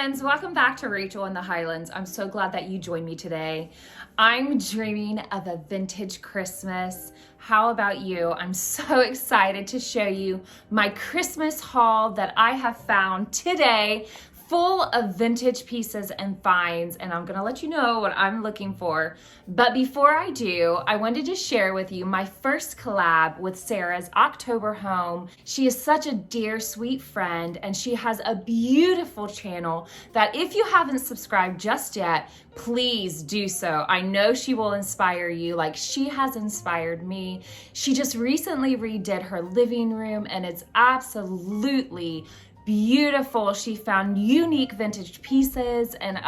friends, welcome back to Rachel in the Highlands. I'm so glad that you joined me today. I'm dreaming of a vintage Christmas. How about you? I'm so excited to show you my Christmas haul that I have found today, full of vintage pieces and finds, and I'm gonna let you know what I'm looking for. But before I do, I wanted to share with you my first collab with Sarah's October home. She is such a dear, sweet friend, and she has a beautiful channel that if you haven't subscribed just yet, please do so. I know she will inspire you like she has inspired me. She just recently redid her living room, and it's absolutely beautiful. She found unique vintage pieces, and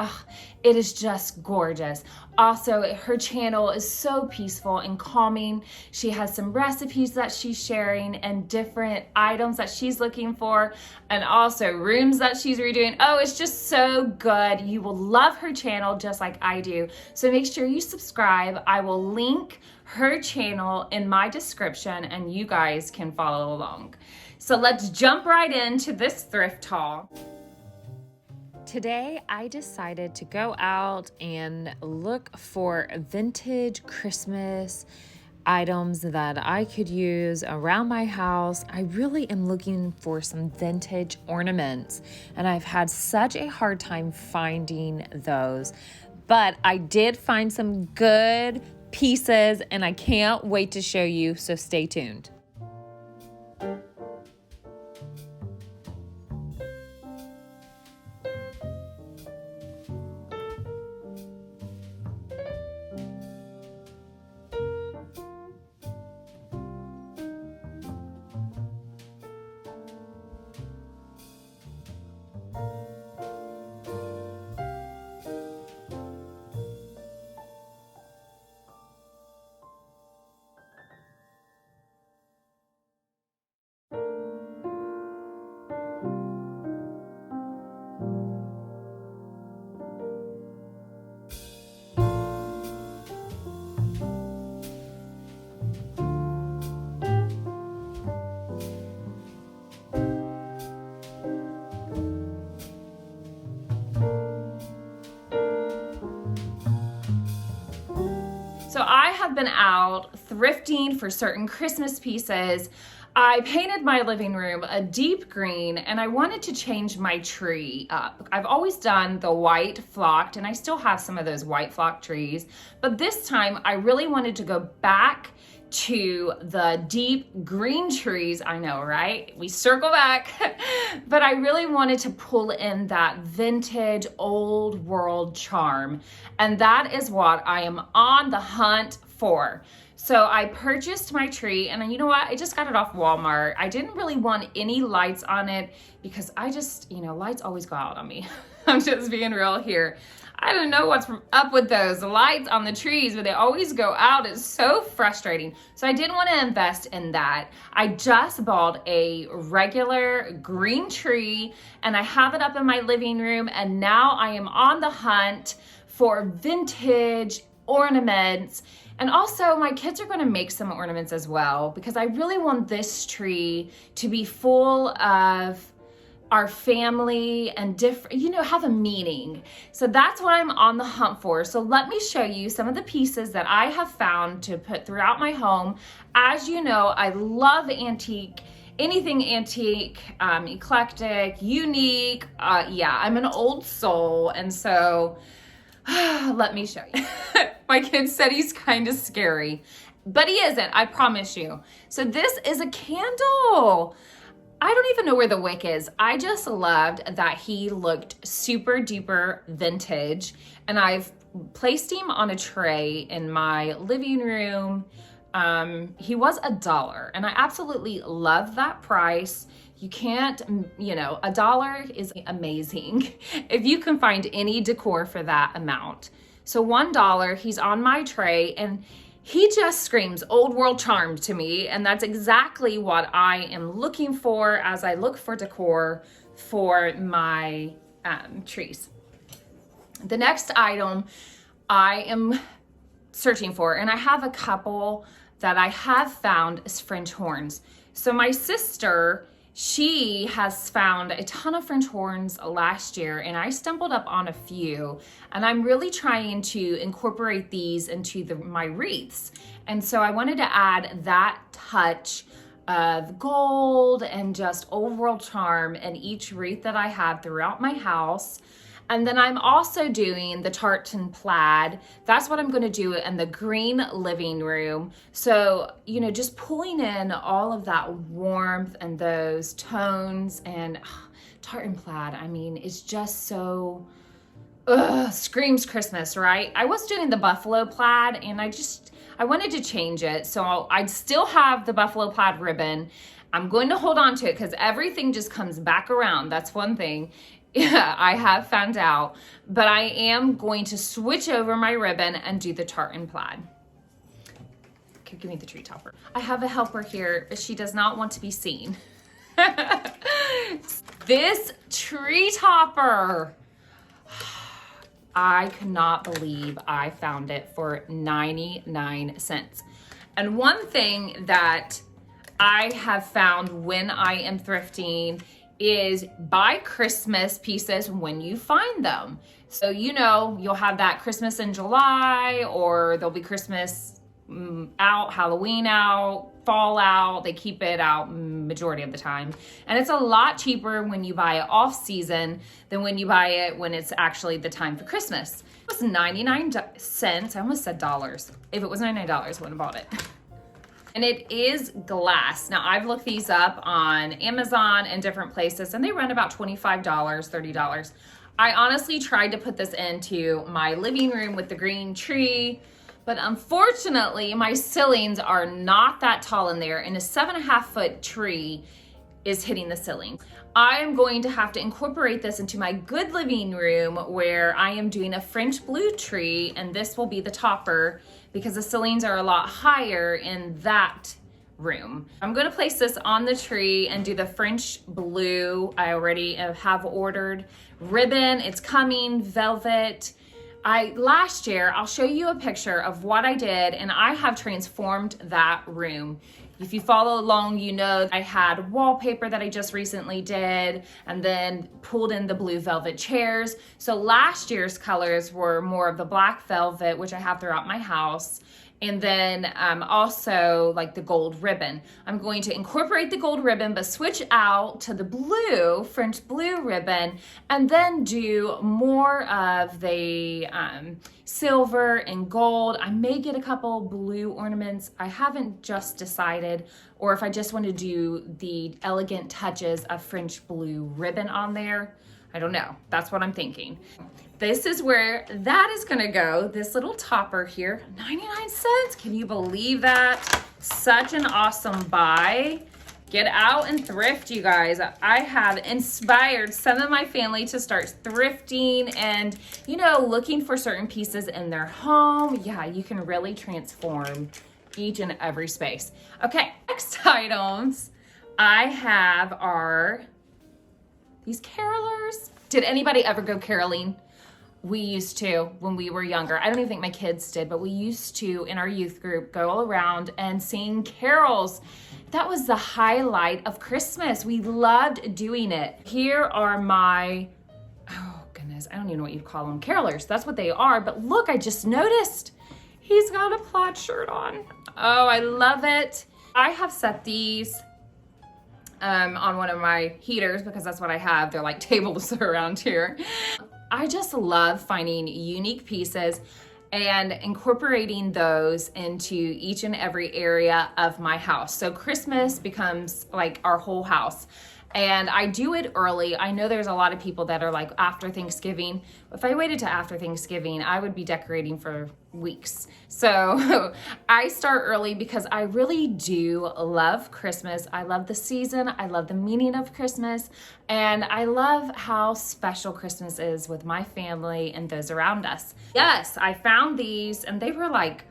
it is just gorgeous. Also, her channel is so peaceful and calming. She has some recipes that she's sharing and different items that she's looking for, and also rooms that she's redoing. Oh, it's just so good. You will love her channel just like I do. So make sure you subscribe. I will link her channel in my description and you guys can follow along. So let's jump right into this thrift haul. Today, I decided to go out and look for vintage Christmas items that I could use around my house. I really am looking for some vintage ornaments, and I've had such a hard time finding those. But I did find some good pieces, and I can't wait to show you, so stay tuned. So I have been out thrifting for certain Christmas pieces. I painted my living room a deep green, and I wanted to change my tree up. I've always done the white flocked, and I still have some of those white flocked trees, but this time I really wanted to go back to the deep green trees. I know, right? We circle back, but I really wanted to pull in that vintage old world charm. And that is what I am on the hunt for. So I purchased my tree, and you know what? I just got it off Walmart. I didn't really want any lights on it because I just, lights always go out on me. I'm just being real here. I don't know what's up with those lights on the trees, but they always go out. It's so frustrating. So I didn't want to invest in that. I just bought a regular green tree, and I have it up in my living room, and now I am on the hunt for vintage ornaments. And also my kids are going to make some ornaments as well, because I really want this tree to be full of our family and different, have a meaning. So that's what I'm on the hunt for. So let me show you some of the pieces that I have found to put throughout my home. As you know, I love antique, anything antique, eclectic, unique. I'm an old soul. And so let me show you. My kid said he's kind of scary, but he isn't, I promise you. So this is a candle. I don't even know where the wick is. I just loved that he looked super duper vintage, and I've placed him on a tray in my living room. He was $1, and I absolutely love that price. You can't, $1 is amazing if you can find any decor for that amount. So $1, he's on my tray, and he just screams old world charm to me, and that's exactly what I am looking for as I look for decor for my trees. The next item I am searching for, and I have a couple that I have found, is French horns. So my sister She has found a ton of French horns last year, and I stumbled up on a few, and I'm really trying to incorporate these into my wreaths. And so I wanted to add that touch of gold and just old world charm in each wreath that I have throughout my house. And then I'm also doing the tartan plaid. That's what I'm going to do in the green living room. So, you know, just pulling in all of that warmth and those tones, and tartan plaid, I mean, it's just so, screams Christmas, right? I was doing the buffalo plaid, and I wanted to change it. So I still have the buffalo plaid ribbon. I'm going to hold on to it because everything just comes back around. That's one thing. Yeah, I have found out, but I am going to switch over my ribbon and do the tartan plaid. Okay, give me the tree topper. I have a helper here, but she does not want to be seen. This tree topper, I cannot believe I found it for 99 cents. And one thing that I have found when I am thrifting is buy Christmas pieces when you find them. So, you know, you'll have that Christmas in July, or there'll be Christmas out, Halloween out, fall out. They keep it out majority of the time. And it's a lot cheaper when you buy it off season than when you buy it when it's actually the time for Christmas. It was 99 cents. I almost said dollars. If it was $99, I wouldn't have bought it. And it is glass. Now, I've looked these up on Amazon and different places, and they run about $25, $30. I honestly tried to put this into my living room with the green tree, but unfortunately, my ceilings are not that tall in there, and a 7.5-foot tree is hitting the ceiling. I am going to have to incorporate this into my good living room, where I am doing a French blue tree, and this will be the topper because the ceilings are a lot higher in that room. I'm going to place this on the tree and do the French blue. I already have ordered ribbon. It's coming, velvet. Last year, I'll show you a picture of what I did, and I have transformed that room. If you follow along, you know I had wallpaper that I just recently did, and then pulled in the blue velvet chairs. So last year's colors were more of the black velvet, which I have throughout my house, and then also like the gold ribbon. I'm going to incorporate the gold ribbon, but switch out to the blue, French blue ribbon, and then do more of the silver and gold. I may get a couple blue ornaments. I haven't just decided, or if I just want to do the elegant touches of French blue ribbon on there. I don't know. That's what I'm thinking. This is where that is gonna go. This little topper here, 99 cents. Can you believe that? Such an awesome buy. Get out and thrift, you guys. I have inspired some of my family to start thrifting and, you know, looking for certain pieces in their home. Yeah, you can really transform each and every space. Okay, next items I have are these carolers. Did anybody ever go caroling? We used to when we were younger. I don't even think my kids did, but we used to, in our youth group, go around and sing carols. That was the highlight of Christmas. We loved doing it. Here are my, oh goodness, I don't even know what you'd call them, carolers. That's what they are. But look, I just noticed he's got a plaid shirt on. Oh, I love it. I have set these on one of my heaters because that's what I have. They're like tables around here. I just love finding unique pieces and incorporating those into each and every area of my house. So Christmas becomes like our whole house. And I do it early. I know there's a lot of people that are like after Thanksgiving. If I waited to after Thanksgiving, I would be decorating for weeks. So I start early because I really do love Christmas. I love the season. I love the meaning of Christmas. And I love how special Christmas is with my family and those around us. Yes, I found these and they were like,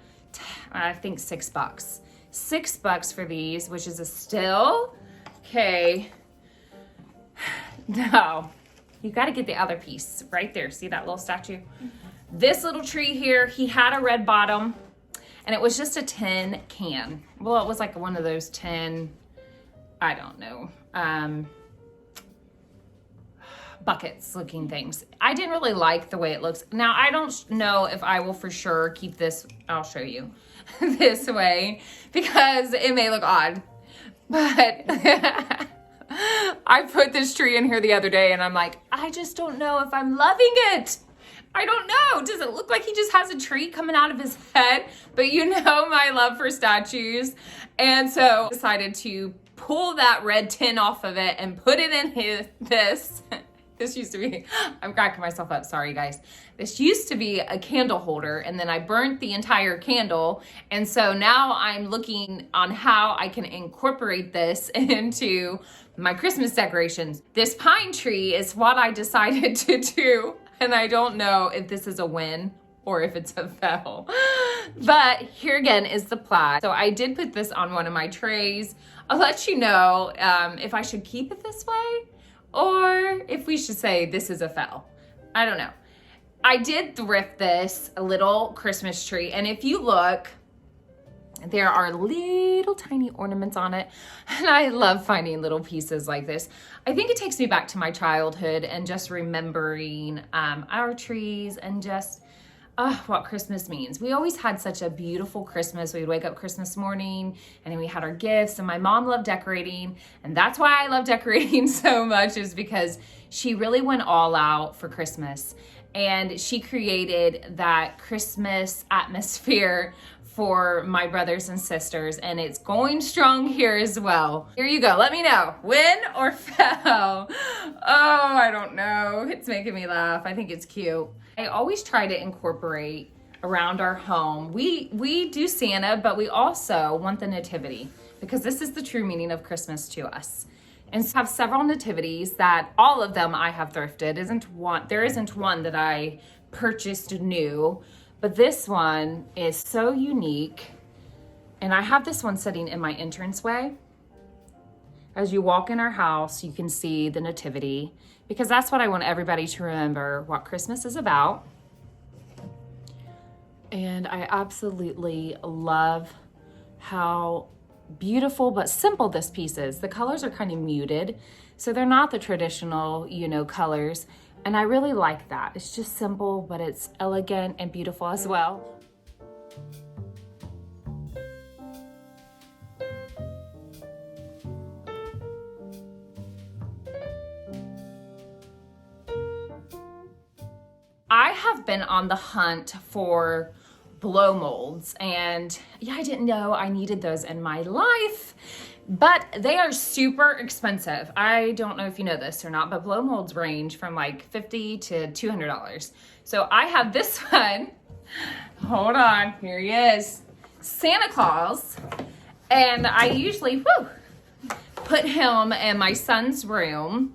I think $6. $6 for these, which is a steal. Okay. No, you got to get the other piece right there. See that little statue? This little tree here, he had a red bottom and it was just a tin can. Well, it was like one of those tin, I don't know. buckets looking things. I didn't really like the way it looks. Now, I don't know if I will for sure keep this, I'll show you, this way, because it may look odd. But I put this tree in here the other day and I'm like, I just don't know if I'm loving it. I don't know. Does it look like he just has a tree coming out of his head? But you know my love for statues. And so I decided to pull that red tin off of it and put it in this. This used to be, I'm cracking myself up, sorry guys. This used to be a candle holder and then I burnt the entire candle. And so now I'm looking on how I can incorporate this into my Christmas decorations. This pine tree is what I decided to do. And I don't know if this is a win or if it's a fail. But here again is the plaid. So I did put this on one of my trays. I'll let you know if I should keep it this way or if we should say this is a fail. I don't know. I did thrift this a little Christmas tree, and if you look, there are little tiny ornaments on it, and I love finding little pieces like this. I think it takes me back to my childhood and just remembering our trees and just what Christmas means. We always had such a beautiful Christmas. We would wake up Christmas morning and then we had our gifts, and my mom loved decorating, and that's why I love decorating so much, is because she really went all out for Christmas and she created that Christmas atmosphere for my brothers and sisters, and it's going strong here as well. Here you go. Let me know, win or fail. Oh, I don't know. It's making me laugh. I think it's cute. I always try to incorporate around our home. We do Santa, but we also want the nativity, because this is the true meaning of Christmas to us. And so I have several nativities that all of them I have thrifted. There isn't one that I purchased new, but this one is so unique. And I have this one sitting in my entranceway. As you walk in our house, you can see the nativity, because that's what I want everybody to remember, what Christmas is about. And I absolutely love how beautiful but simple this piece is. The colors are kind of muted, so they're not the traditional, colors. And I really like that. It's just simple, but it's elegant and beautiful as well. I have been on the hunt for blow molds, and yeah, I didn't know I needed those in my life, but they are super expensive. I don't know if you know this or not, but blow molds range from like $50 to $200. So I have this one. Hold on, here he is, Santa Claus, and I usually put him in my son's room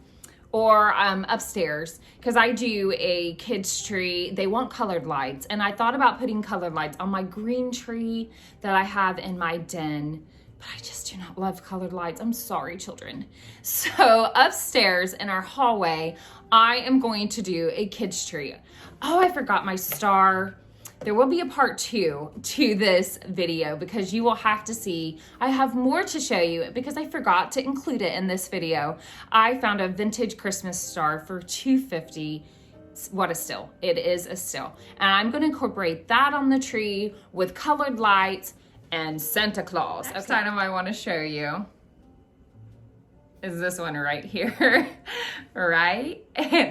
or upstairs, because I do a kids tree. They want colored lights, and I thought about putting colored lights on my green tree that I have in my den, but I just do not love colored lights. I'm sorry, children. So upstairs in our hallway, I am going to do a kids tree. Oh, I forgot my star. There will be a part 2 to this video, because you will have to see. I have more to show you because I forgot to include it in this video. I found a vintage Christmas star for $2.50. What a steal. It is a steal. And I'm going to incorporate that on the tree with colored lights and Santa Claus. Next item I want to show you is this one right here, right?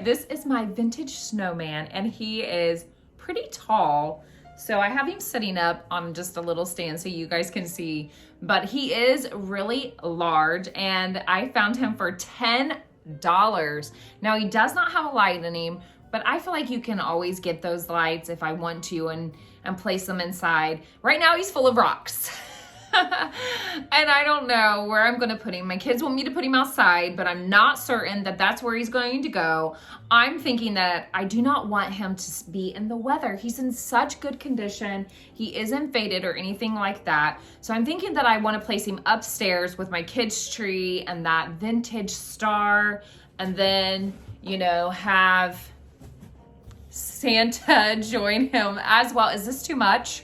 This is my vintage snowman, and he is pretty tall. So I have him sitting up on just a little stand so you guys can see, but he is really large, and I found him for $10. Now, he does not have a light in him, but I feel like you can always get those lights if I want to and place them inside. Right now he's full of rocks. And I don't know where I'm going to put him. My kids want me to put him outside, but I'm not certain that that's where he's going to go. I'm thinking that I do not want him to be in the weather. He's in such good condition. He isn't faded or anything like that. So I'm thinking that I want to place him upstairs with my kids' tree and that vintage star, and then, have Santa join him as well. Is this too much?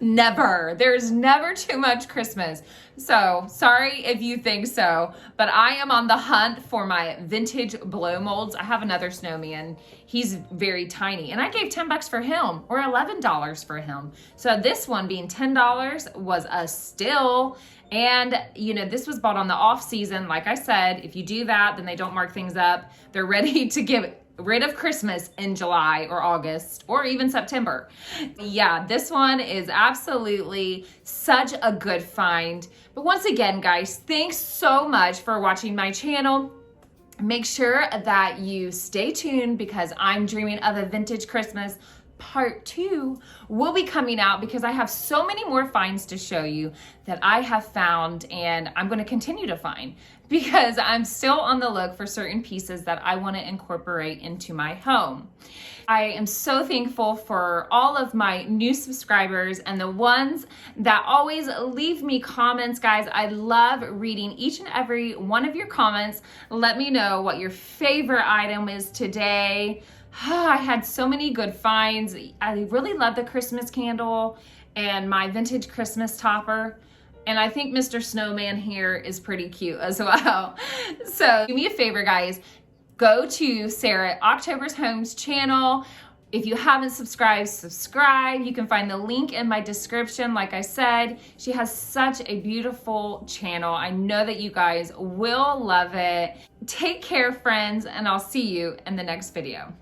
Never. There's never too much Christmas. So sorry if you think so, but I am on the hunt for my vintage blow molds. I have another snowman. He's very tiny, and I gave 10 bucks for him, or $11 for him. So this one being $10 was a steal. And you know, this was bought on the off season. Like I said, if you do that, then they don't mark things up. They're ready to give rid of Christmas in July or August or even September. Yeah, this one is absolutely such a good find. But once again, guys, thanks so much for watching my channel. Make sure that you stay tuned because I'm dreaming of a vintage Christmas part 2 will be coming out because I have so many more finds to show you that I have found, and I'm going to continue to find because I'm still on the look for certain pieces that I want to incorporate into my home. I am so thankful for all of my new subscribers and the ones that always leave me comments. Guys, I love reading each and every one of your comments. Let me know what your favorite item is today. I had so many good finds. I really love the Christmas candle and my vintage Christmas topper. And I think Mr. Snowman here is pretty cute as well. So do me a favor, guys. Go to Sarah October's Homes channel. If you haven't subscribed, subscribe. You can find the link in my description. Like I said, she has such a beautiful channel. I know that you guys will love it. Take care, friends, and I'll see you in the next video.